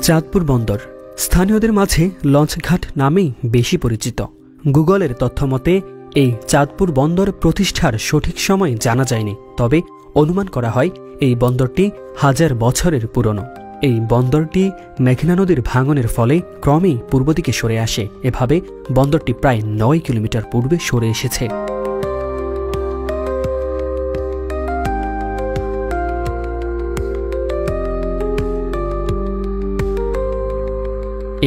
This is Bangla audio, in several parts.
চাঁদপুর বন্দর স্থানীয়দের মাঝে লঞ্চঘাট নামেই বেশি পরিচিত। গুগলের তথ্যমতে এই চাঁদপুর বন্দর প্রতিষ্ঠার সঠিক সময় জানা যায়নি, তবে অনুমান করা হয় এই বন্দরটি হাজার বছরের পুরনো। এই বন্দরটি মেঘনা নদীর ভাঙনের ফলে ক্রমেই পূর্ব দিকে সরে আসে। এভাবে বন্দরটি প্রায় ৯ কিলোমিটার পূর্বে সরে এসেছে।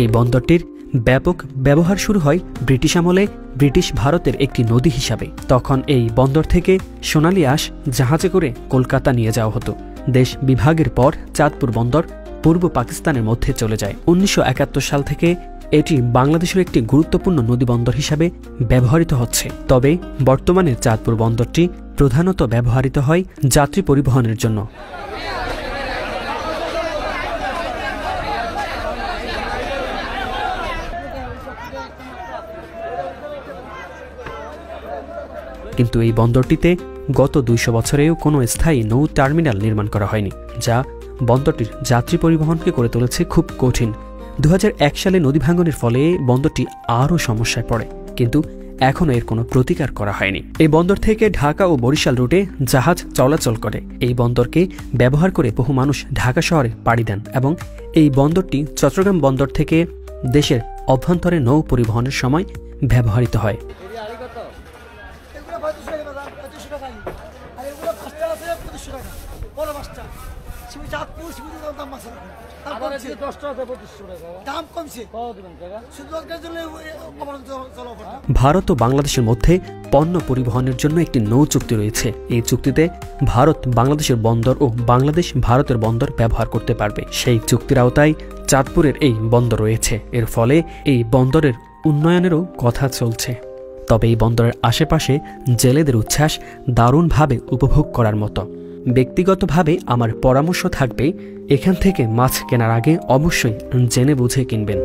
এই বন্দরটির ব্যাপক ব্যবহার শুরু হয় ব্রিটিশ আমলে ব্রিটিশ ভারতের একটি নদী হিসাবে। তখন এই বন্দর থেকে সোনালী আঁশ জাহাজে করে কলকাতা নিয়ে যাওয়া হতো। দেশ বিভাগের পর চাঁদপুর বন্দর পূর্ব পাকিস্তানের মধ্যে চলে যায়। ১৯৭১ সাল থেকে এটি বাংলাদেশের একটি গুরুত্বপূর্ণ নদী বন্দর হিসাবে ব্যবহৃত হচ্ছে। তবে বর্তমানে চাঁদপুর বন্দরটি প্রধানত ব্যবহৃত হয় যাত্রী পরিবহনের জন্য। কিন্তু এই বন্দরটিতে গত ২০০ বছরেও কোনো স্থায়ী নৌ টার্মিনাল নির্মাণ করা হয়নি, যা বন্দরটির যাত্রী পরিবহনকে করে তুলেছে খুব কঠিন। ২০০১ সালে নদী ভাঙনের ফলে বন্দরটি আরও সমস্যায় পড়ে, কিন্তু এখনও এর কোনো প্রতিকার করা হয়নি। এই বন্দর থেকে ঢাকা ও বরিশাল রুটে জাহাজ চলাচল করে। এই বন্দরকে ব্যবহার করে বহু মানুষ ঢাকা শহরে পাড়ি দেন এবং এই বন্দরটি চট্টগ্রাম বন্দর থেকে দেশের অভ্যন্তরে নৌ পরিবহনের সময় ব্যবহৃত হয়। ভারত ও বাংলাদেশের মধ্যে পণ্য পরিবহনের জন্য একটি নৌ চুক্তি রয়েছে। এই চুক্তিতে ভারত বাংলাদেশের বন্দর ও বাংলাদেশ ভারতের বন্দর ব্যবহার করতে পারবে। সেই চুক্তির আওতায় চাঁদপুরের এই বন্দর রয়েছে। এর ফলে এই বন্দরের উন্নয়নেরও কথা চলছে। তবে এই বন্দরের আশেপাশে জেলেদের উচ্ছ্বাস দারুণভাবে উপভোগ করার মতো। ব্যক্তিগতভাবে আমার পরামর্শ থাকবে, এখান থেকে মাছ কেনার আগে অবশ্যই জেনে বুঝে কিনবেন।